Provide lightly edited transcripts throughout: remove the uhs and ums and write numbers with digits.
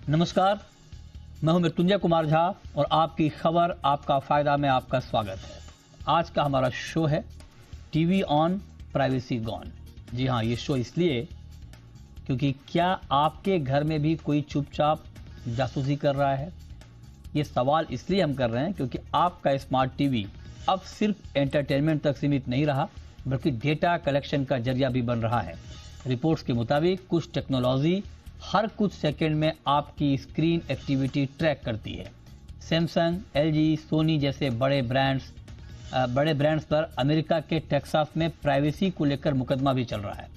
नमस्कार, मैं हूं मृत्युंजय कुमार झा और आपकी खबर आपका फायदा में आपका स्वागत है। आज का हमारा शो है टीवी ऑन प्राइवेसी गॉन। जी हां, ये शो इसलिए क्योंकि क्या आपके घर में भी कोई चुपचाप जासूसी कर रहा है? ये सवाल इसलिए हम कर रहे हैं क्योंकि आपका स्मार्ट टीवी अब सिर्फ एंटरटेनमेंट तक सीमित नहीं रहा, बल्कि डेटा कलेक्शन का जरिया भी बन रहा है। रिपोर्ट्स के मुताबिक कुछ टेक्नोलॉजी हर कुछ सेकंड में आपकी स्क्रीन एक्टिविटी ट्रैक करती है। सैमसंग, एलजी, सोनी जैसे बड़े ब्रांड्स पर अमेरिका के टेक्सास में प्राइवेसी को लेकर मुकदमा भी चल रहा है।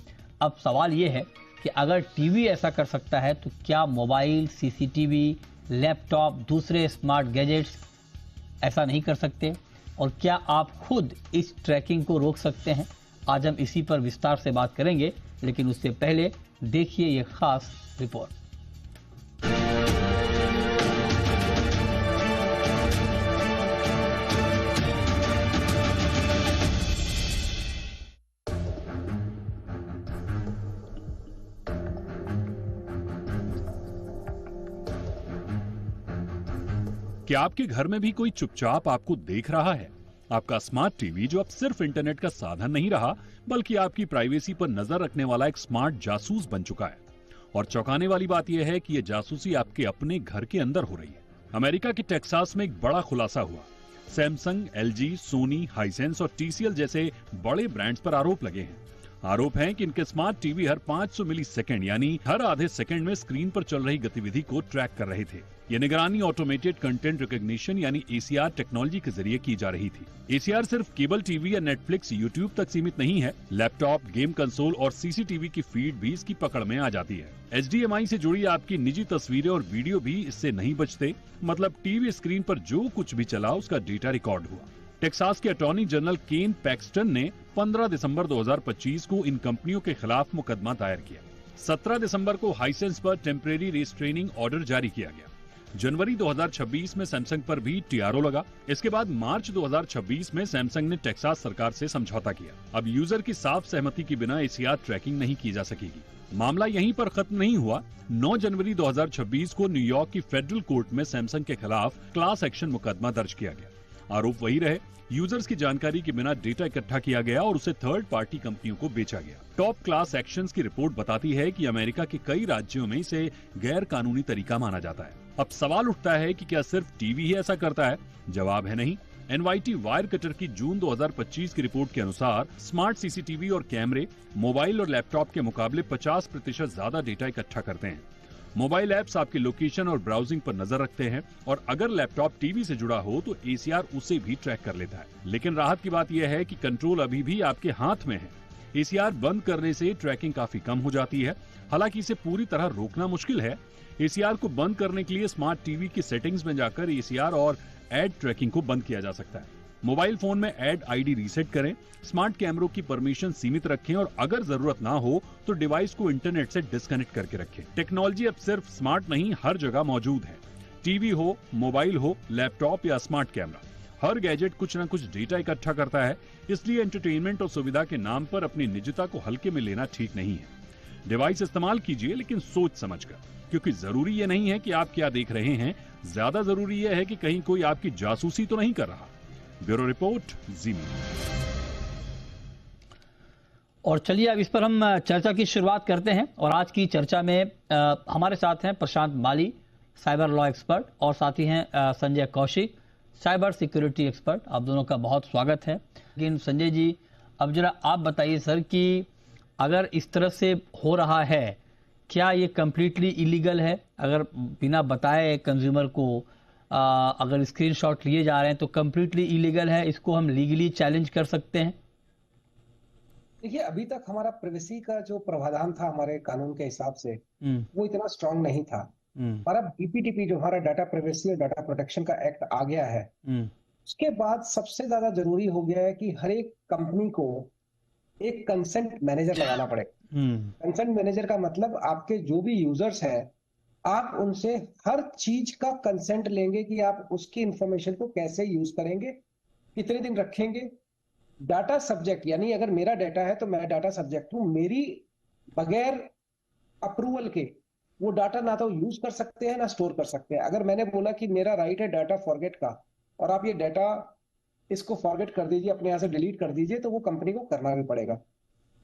अब सवाल ये है कि अगर टीवी ऐसा कर सकता है तो क्या मोबाइल, सीसीटीवी, लैपटॉप, दूसरे स्मार्ट गैजेट्स ऐसा नहीं कर सकते? और क्या आप खुद इस ट्रैकिंग को रोक सकते हैं? आज हम इसी पर विस्तार से बात करेंगे, लेकिन उससे पहले देखिए ये खास रिपोर्ट। क्या आपके घर में भी कोई चुपचाप आपको देख रहा है? आपका स्मार्ट टीवी जो अब सिर्फ इंटरनेट का साधन नहीं रहा, बल्कि आपकी प्राइवेसी पर नजर रखने वाला एक स्मार्ट जासूस बन चुका है। और चौंकाने वाली बात यह है कि यह जासूसी आपके अपने घर के अंदर हो रही है। अमेरिका के टेक्सास में एक बड़ा खुलासा हुआ। सैमसंग, एलजी, सोनी, हाइसेंस और टीसीएल जैसे बड़े ब्रांड्स पर आरोप लगे हैं। आरोप है कि इनके स्मार्ट टीवी हर 500 मिली सेकेंड यानी हर आधे सेकंड में स्क्रीन पर चल रही गतिविधि को ट्रैक कर रहे थे। ये निगरानी ऑटोमेटेड कंटेंट रिकॉग्निशन यानी एसीआर टेक्नोलॉजी के जरिए की जा रही थी। एसीआर सिर्फ केबल टीवी या नेटफ्लिक्स, यूट्यूब तक सीमित नहीं है। लैपटॉप, गेम कंसोल और सीसीटीवी की फीड भी इसकी पकड़ में आ जाती है। एचडीएमआई से जुड़ी आपकी निजी तस्वीरें और वीडियो भी इससे नहीं बचते। मतलब टीवी स्क्रीन पर जो कुछ भी चला उसका डेटा रिकॉर्ड हुआ। टेक्सास के अटॉर्नी जनरल केन पैक्सटन ने 15 दिसंबर 2025 को इन कंपनियों के खिलाफ मुकदमा दायर किया। 17 दिसंबर को हाइसेंस पर टेम्परेरी रेस्ट्रेनिंग ऑर्डर जारी किया गया। जनवरी 2026 में सैमसंग पर भी टीआरओ लगा। इसके बाद मार्च 2026 में सैमसंग ने टेक्सास सरकार से समझौता किया। अब यूजर की साफ सहमति के बिना एसीआर ट्रैकिंग नहीं की जा सकेगी। मामला यहीं पर खत्म नहीं हुआ। 9 जनवरी 2026 को न्यूयॉर्क की फेडरल कोर्ट में सैमसंग के खिलाफ क्लास एक्शन मुकदमा दर्ज किया गया। आरोप वही रहे, यूजर्स की जानकारी के बिना डेटा इकट्ठा किया गया और उसे थर्ड पार्टी कंपनियों को बेचा गया। टॉप क्लास एक्शंस की रिपोर्ट बताती है कि अमेरिका के कई राज्यों में इसे गैर कानूनी तरीका माना जाता है। अब सवाल उठता है कि क्या सिर्फ टीवी ही ऐसा करता है? जवाब है नहीं। एनवाईटी वायरकटर की जून 2025 की रिपोर्ट के अनुसार स्मार्ट सीसीटीवी और कैमरे मोबाइल और लैपटॉप के मुकाबले 50% ज्यादा डेटा इकट्ठा करते हैं। मोबाइल ऐप्स आपकी लोकेशन और ब्राउजिंग पर नजर रखते हैं और अगर लैपटॉप टीवी से जुड़ा हो तो एसीआर उसे भी ट्रैक कर लेता है। लेकिन राहत की बात यह है कि कंट्रोल अभी भी आपके हाथ में है। एसीआर बंद करने से ट्रैकिंग काफी कम हो जाती है। हालांकि इसे पूरी तरह रोकना मुश्किल है। एसीआर को बंद करने के लिए स्मार्ट टीवी की सेटिंग्स में जाकर एसीआर और एड ट्रैकिंग को बंद किया जा सकता है। मोबाइल फोन में एड आईडी रीसेट करें, स्मार्ट कैमरों की परमिशन सीमित रखें और अगर जरूरत ना हो तो डिवाइस को इंटरनेट से डिस्कनेक्ट करके रखें। टेक्नोलॉजी अब सिर्फ स्मार्ट नहीं, हर जगह मौजूद है। टीवी हो, मोबाइल हो, लैपटॉप या स्मार्ट कैमरा, हर गैजेट कुछ न कुछ डेटा इकट्ठा करता है। इसलिए एंटरटेनमेंट और सुविधा के नाम पर अपनी निजता को हल्के में लेना ठीक नहीं है। डिवाइस इस्तेमाल कीजिए, लेकिन सोच समझकर, क्योंकि जरूरी ये नहीं है कि आप क्या देख रहे हैं, ज्यादा जरूरी यह है कि कहीं कोई आपकी जासूसी तो नहीं कर रहा। ब्यूरो रिपोर्ट, जी मीडिया। और चलिए अब इस पर हम चर्चा की शुरुआत करते हैं। और आज की चर्चा में हमारे साथ हैं प्रशांत माली, साइबर लॉ एक्सपर्ट, और साथ ही हैं Sanjay Kaushik, cyber security expert. आप दोनों का बहुत स्वागत है। लेकिन संजय जी, अब जरा आप बताइए सर कि अगर इस तरह से हो रहा है, क्या ये कंप्लीटली इलीगल है? अगर बिना बताए कंज्यूमर को अगर स्क्रीनशॉट लिए जा रहे हैं तो कंप्लीटली इलीगल है, इसको हम लीगली चैलेंज कर सकते हैं? देखिए, अभी तक हमारा प्राइवेसी का जो प्रावधान था हमारे कानून के हिसाब से वो इतना स्ट्रांग नहीं था। पर अब डीपीटीपी जो हमारा डाटा प्राइवेसी और डाटा प्रोटेक्शन का एक्ट आ गया है, उसके बाद सबसे ज्यादा जरूरी हो गया है कि हर एक कंपनी को एक कंसेंट मैनेजर लगाना पड़ेगा। कंसेंट मैनेजर का मतलब आपके जो भी यूजर्स हैं, आप उनसे हर चीज का कंसेंट लेंगे कि आप उसकी इंफॉर्मेशन को कैसे यूज करेंगे, कितने दिन रखेंगे। डाटा सब्जेक्ट यानी अगर मेरा डाटा है तो मैं डाटा सब्जेक्ट हूं, मेरी बगैर अप्रूवल के वो डाटा ना तो यूज कर सकते हैं ना स्टोर कर सकते हैं। अगर मैंने बोला कि मेरा राइट है डाटा फॉरगेट का, और आप ये डाटा इसको फॉरगेट कर दीजिए, अपने यहाँ से डिलीट कर दीजिए, तो वो कंपनी को करना भी पड़ेगा।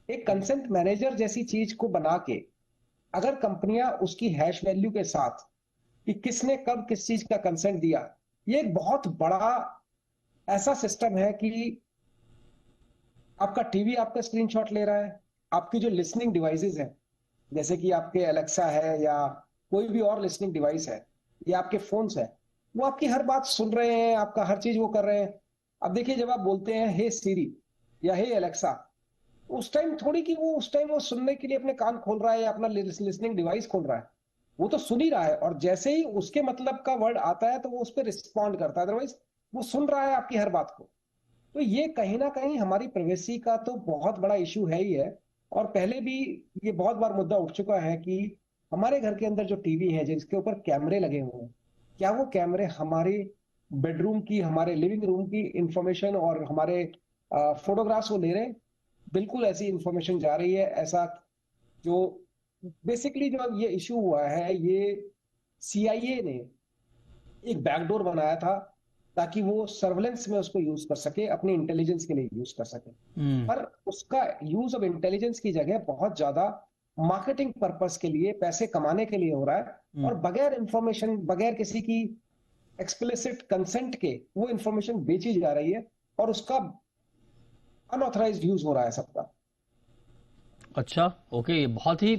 एक कंसेंट मैनेजर जैसी चीज को बना के अगर कंपनियां उसकी हैश वैल्यू के साथ कि किसने कब किस चीज का कंसेंट दिया, ये एक बहुत बड़ा ऐसा सिस्टम है कि आपका टीवी आपका स्क्रीनशॉट ले रहा है, आपकी जो लिसनिंग डिवाइसेस हैं जैसे कि आपके एलेक्सा है या कोई भी और लिसनिंग डिवाइस है या आपके फोन्स है, वो आपकी हर बात सुन रहे हैं, आपका हर चीज वो कर रहे हैं। अब देखिए, जब आप बोलते हैं हे सीरी या हे एलेक्सा, उस टाइम थोड़ी कि वो उस टाइम वो सुनने के लिए अपने कान खोल रहा है या अपना लिसनिंग डिवाइस खोल रहा है, वो तो सुन ही रहा है, और जैसे ही उसके मतलब का वर्ड आता है तो वो उस पर रिस्पॉन्ड करता है, अदरवाइज वो सुन रहा है आपकी हर बात को। तो ये कहीं ना कहीं हमारी प्राइवेसी का तो बहुत बड़ा इशू है ही है। और पहले भी ये बहुत बार मुद्दा उठ चुका है कि हमारे घर के अंदर जो टीवी है जिसके ऊपर कैमरे लगे हुए हैं, क्या वो कैमरे हमारे बेडरूम की, हमारे लिविंग रूम की इंफॉर्मेशन और हमारे फोटोग्राफ्स वो ले रहे हैं? बिल्कुल ऐसी इंफॉर्मेशन जा रही है। ऐसा जो बेसिकली जो ये इशू हुआ है, ये CIA ने एक बैकडोर बनाया था ताकि वो सर्वेलेंस में उसको यूज कर सके, अपने इंटेलिजेंस के लिए यूज कर सके। पर उसका यूज ऑफ इंटेलिजेंस की जगह बहुत ज्यादा मार्केटिंग पर्पस के लिए, पैसे कमाने के लिए हो रहा है, और बगैर इंफॉर्मेशन, बगैर किसी की एक्सप्लिसिट कंसेंट के वो इंफॉर्मेशन बेची जा रही है और उसका अनऑथराइज्ड यूज हो रहा है सबका। अच्छा, ओके, ये बहुत ही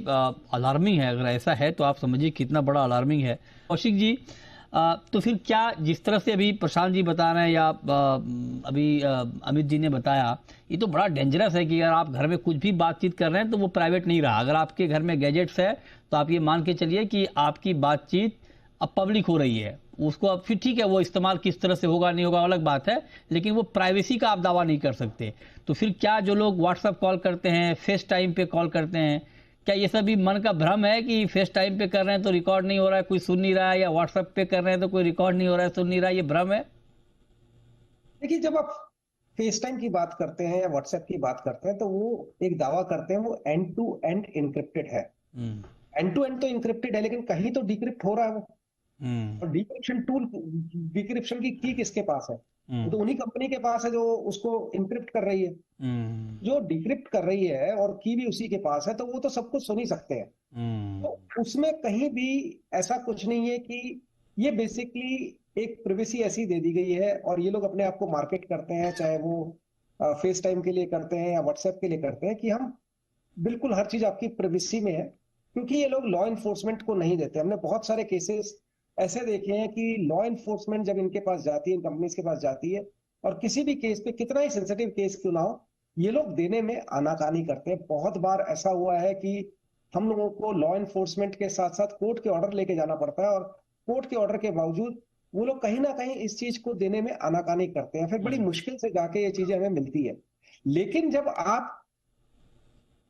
अलार्मिंग है। अगर ऐसा है तो आप समझिए कितना बड़ा अलार्मिंग है। कौशिक जी, तो फिर क्या, जिस तरह से अभी प्रशांत जी बता रहे हैं या अभी अमित जी ने बताया, ये तो बड़ा डेंजरस है कि अगर आप घर में कुछ भी बातचीत कर रहे हैं तो वो प्राइवेट नहीं रहा। अगर आपके घर में गैजेट्स है तो आप ये मान के चलिए कि आपकी बातचीत अब पब्लिक हो रही है। उसको अब फिर ठीक है, वो इस्तेमाल किस तरह से होगा नहीं होगा अलग बात है, लेकिन वो प्राइवेसी का आप दावा नहीं कर सकते। तो फिर क्या जो लोग व्हाट्सएप कॉल करते हैं, फेस टाइम पे कॉल करते हैं, क्या ये सब भी मन का भ्रम है कि फेस टाइम पे कर रहे हैं तो रिकॉर्ड नहीं हो रहा है, कोई सुन नहीं रहा है, या व्हाट्सएप पे कर रहे हैं तो कोई रिकॉर्ड नहीं हो रहा है, सुन नहीं रहा है, ये भ्रम है? देखिए, जब आप फेस टाइम की बात करते हैं या व्हाट्सएप की बात करते हैं तो वो एक दावा करते हैं वो एंड टू एंड इनक्रिप्टेड है। एंड टू एंड तो इनक्रिप्टेड है, लेकिन कहीं तो डिक्रिप्ट हो रहा है वो। और डिक्रिप्शन टूल, डिक्रिप्शन की किसके पास है? वो तो उन्हीं कंपनी के पास है जो उसको इनक्रिप्ट कर रही है। जो डिक्रिप्ट कर रही है और की भी उसी के पास है, तो वो तो सब कुछ सुन ही सकते हैं। तो उसमें कहीं भी ऐसा कुछ नहीं है कि ये बेसिकली एक प्राइवेसी ऐसी दे दी गई है, और ये लोग अपने आप को मार्केट करते हैं, चाहे वो फेस टाइम के लिए करते हैं या व्हाट्सएप के लिए करते हैं, कि हम बिल्कुल हर चीज आपकी प्राइवेसी में है। क्योंकि ये लोग लॉ इन्फोर्समेंट को नहीं देते। हमने बहुत सारे केसेस ऐसे देखे हैं कि लॉ इन्फोर्समेंट जब इनके पास जाती है, इन कंपनीज के पास जाती है, और किसी भी केस पे, कितना ही सेंसिटिव केस क्यों ना हो, ये लोग देने में आनाकानी करते हैं। बहुत बार ऐसा हुआ है कि हम लोगों को लॉ इन्फोर्समेंट के साथ साथ कोर्ट के ऑर्डर लेके जाना पड़ता है, और कोर्ट के ऑर्डर के बावजूद वो लोग कहीं ना कहीं इस चीज को देने में आनाकानी करते हैं। फिर बड़ी मुश्किल से जाके ये चीजें हमें मिलती है। लेकिन जब आप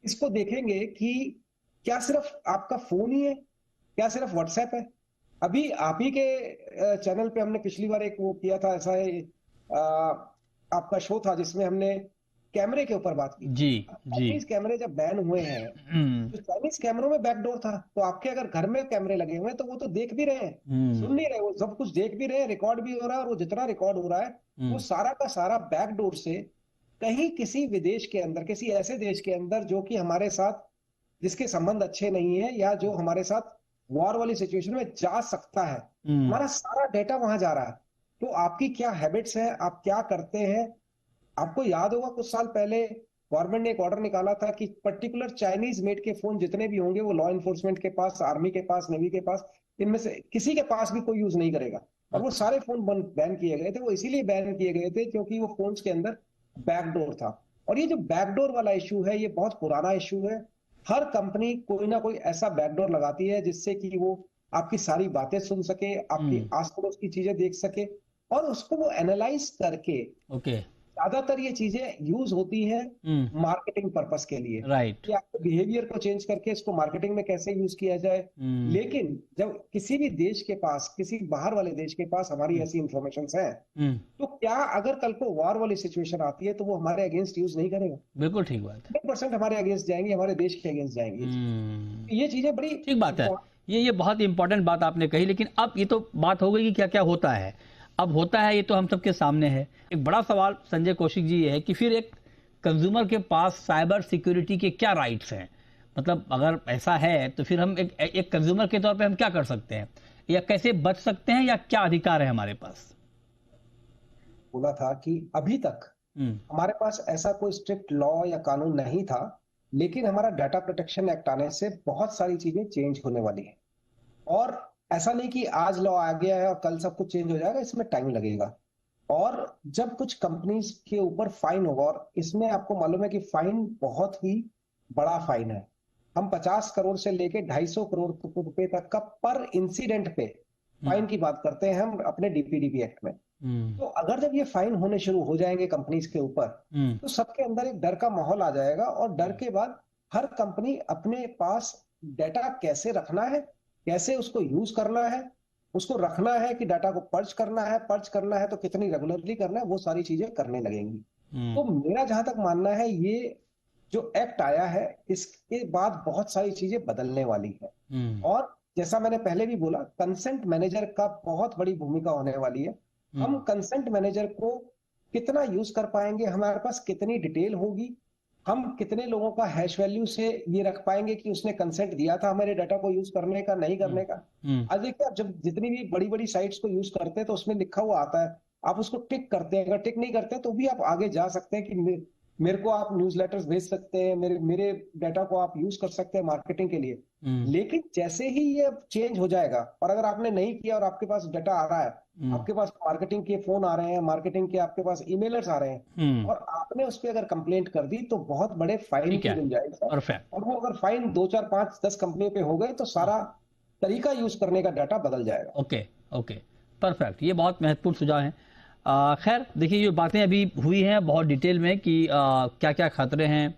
इसको देखेंगे कि क्या सिर्फ आपका फोन ही है, क्या सिर्फ व्हाट्सएप है? अभी आप ही के चैनल पे हमने पिछली बार एक वो किया था, ऐसा है आपका शो था जिसमें हमने कैमरे के ऊपर बात की। जी जी। चाइनीज कैमरे जब बैन हुए हैं, तो चाइनीज कैमरों में बैकडोर था, तो आपके अगर घर में कैमरे लगे हुए हैं तो वो तो देख भी रहे हैं, सुन नहीं रहे, वो सब कुछ देख भी रहे हैं, रिकॉर्ड भी हो रहा है, और वो जितना रिकॉर्ड हो रहा है वो सारा का सारा बैकडोर से कहीं किसी विदेश के अंदर, किसी ऐसे देश के अंदर जो कि हमारे साथ, जिसके संबंध अच्छे नहीं है, या जो हमारे साथ वॉर वाली सिचुएशन में जा सकता है, हमारा सारा डेटा वहां जा रहा है। तो आपकी क्या हैबिट्स हैं, आप क्या करते हैं? आपको याद होगा कुछ साल पहले गवर्नमेंट ने एक ऑर्डर निकाला था कि पर्टिकुलर चाइनीज मेड के फोन जितने भी होंगे वो लॉ इन्फोर्समेंट के पास, आर्मी के पास, नेवी के पास, इनमें से किसी के पास भी कोई यूज नहीं करेगा। और वो सारे फोन बैन किए गए थे। वो इसीलिए बैन किए गए थे क्योंकि वो फोन्स के अंदर बैकडोर था। और ये जो बैकडोर वाला इशू है, ये बहुत पुराना इशू है। हर कंपनी कोई ना कोई ऐसा बैकडोर लगाती है जिससे कि वो आपकी सारी बातें सुन सके, आपकी आस पड़ोस की चीजें देख सके, और उसको वो एनालाइज करके, ज्यादातर ये चीजें यूज होती है मार्केटिंग पर्पस के लिए, राइट, कि आपके बिहेवियर को चेंज करके इसको मार्केटिंग में कैसे यूज किया जाए। लेकिन जब किसी भी देश के पास, किसी बाहर वाले देश के पास हमारी ऐसी इंफॉर्मेशन है, तो क्या अगर कल को वॉर वाली सिचुएशन आती है तो वो हमारे अगेंस्ट यूज नहीं करेगा? बिल्कुल ठीक बात है। 100% हमारे अगेंस्ट जाएंगी, हमारे देश के अगेंस्ट जाएंगी। ये चीजें बड़ी ठीक बात है। ये बहुत इंपॉर्टेंट बात आपने कही, लेकिन अब ये तो बात हो गई कि क्या क्या होता है। अब होता है ये तो हम सबके सामने है। एक बड़ा सवाल संजय कौशिक जी ये है कि फिर एक कंज्यूमर के पास साइबर सिक्योरिटी के क्या राइट्स हैं? मतलब अगर ऐसा है तो फिर हम एक कंज्यूमर के तौर पे हम क्या कर सकते हैं, या कैसे बच सकते हैं, या क्या अधिकार है हमारे पास? बोला था कि अभी तक हमारे पास ऐसा कोई स्ट्रिक्ट लॉ या कानून नहीं था, लेकिन हमारा डाटा प्रोटेक्शन एक्ट आने से बहुत सारी चीजें चेंज होने वाली है। और ऐसा नहीं कि आज लॉ आ गया है और कल सब कुछ चेंज हो जाएगा, इसमें टाइम लगेगा। और जब कुछ कंपनीज के ऊपर फाइन होगा, और इसमें आपको मालूम है कि फाइन बहुत ही बड़ा फाइन है। हम 50 करोड़ से लेके 250 करोड़ रुपए तक का पर इंसिडेंट पे फाइन की बात करते हैं हम अपने डीपीडीपी एक्ट में। तो अगर जब ये फाइन होने शुरू हो जाएंगे कंपनीज के ऊपर, तो सबके अंदर एक डर का माहौल आ जाएगा, और डर के बाद हर कंपनी अपने पास डाटा कैसे रखना है, कैसे उसको यूज करना है, उसको रखना है कि डाटा को पर्च करना है तो कितनी रेगुलरली करना है, वो सारी चीजें करने लगेंगी। तो मेरा जहां तक मानना है, ये जो एक्ट आया है इसके बाद बहुत सारी चीजें बदलने वाली है। और जैसा मैंने पहले भी बोला, कंसेंट मैनेजर का बहुत बड़ी भूमिका होने वाली है। हम कंसेंट मैनेजर को कितना यूज कर पाएंगे, हमारे पास कितनी डिटेल होगी, हम कितने लोगों का हैश वैल्यू से ये रख पाएंगे कि उसने कंसेंट दिया था हमारे डाटा को यूज करने का, नहीं करने का। आज देखिए, आप जब जितनी भी बड़ी बड़ी साइट्स को यूज करते हैं तो उसमें लिखा हुआ आता है, आप उसको टिक करते हैं। अगर टिक नहीं करते हैं तो भी आप आगे जा सकते हैं कि मेरे को आप न्यूज़लेटर्स भेज सकते हैं, मेरे डाटा को आप यूज कर सकते हैं मार्केटिंग के लिए। लेकिन जैसे ही ये चेंज हो जाएगा, और अगर आपने नहीं किया और आपके पास डाटा आ रहा है, आपके पास मार्केटिंग के फोन आ रहे हैं, मार्केटिंग के आपके पास ईमेलर्स आ रहे हैं, और आपने उस पर अगर कंप्लेंट कर दी तो बहुत बड़े फाइन की गुंजाइश है। और वो अगर फाइन 2, 4, 5, 10 कंपनियों पे हो गए तो सारा तरीका यूज करने का डाटा बदल जाएगा। Okay, perfect. ये बहुत महत्वपूर्ण सुझाव है। खैर देखिए, ये बातें अभी हुई हैं बहुत डिटेल में कि क्या क्या खतरे हैं,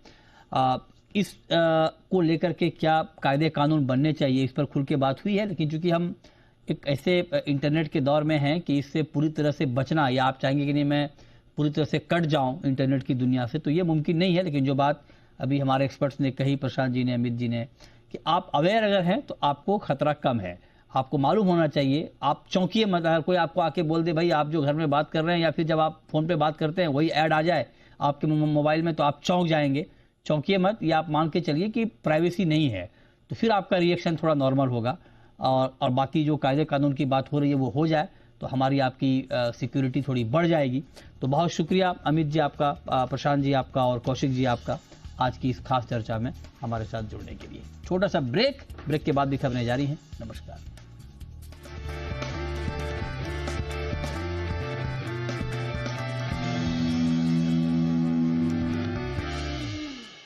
इस को लेकर के क्या कायदे कानून बनने चाहिए, इस पर खुल के बात हुई है। लेकिन चूंकि हम एक ऐसे इंटरनेट के दौर में हैं कि इससे पूरी तरह से बचना, या आप चाहेंगे कि नहीं मैं पूरी तरह से कट जाऊं इंटरनेट की दुनिया से, तो ये मुमकिन नहीं है। लेकिन जो बात अभी हमारे एक्सपर्ट्स ने कही, प्रशांत जी ने, अमित जी ने, कि आप अवेयर अगर हैं तो आपको खतरा कम है, आपको मालूम होना चाहिए। आप चौंकिए मत। अगर कोई आपको आके बोल दे भाई आप जो घर में बात कर रहे हैं, या फिर जब आप फोन पे बात करते हैं वही ऐड आ जाए आपके मोबाइल में, तो आप चौंक जाएंगे। चौंकिए मत, या आप मान के चलिए कि प्राइवेसी नहीं है, तो फिर आपका रिएक्शन थोड़ा नॉर्मल होगा। और बाकी जो कायदे कानून की बात हो रही है वो हो जाए तो हमारी आपकी सिक्योरिटी थोड़ी बढ़ जाएगी। तो बहुत शुक्रिया अमित जी आपका, प्रशांत जी आपका, और कौशिक जी आपका आज की इस खास चर्चा में हमारे साथ जुड़ने के लिए। छोटा सा ब्रेक के बाद भी खबरें जारी हैं। नमस्कार।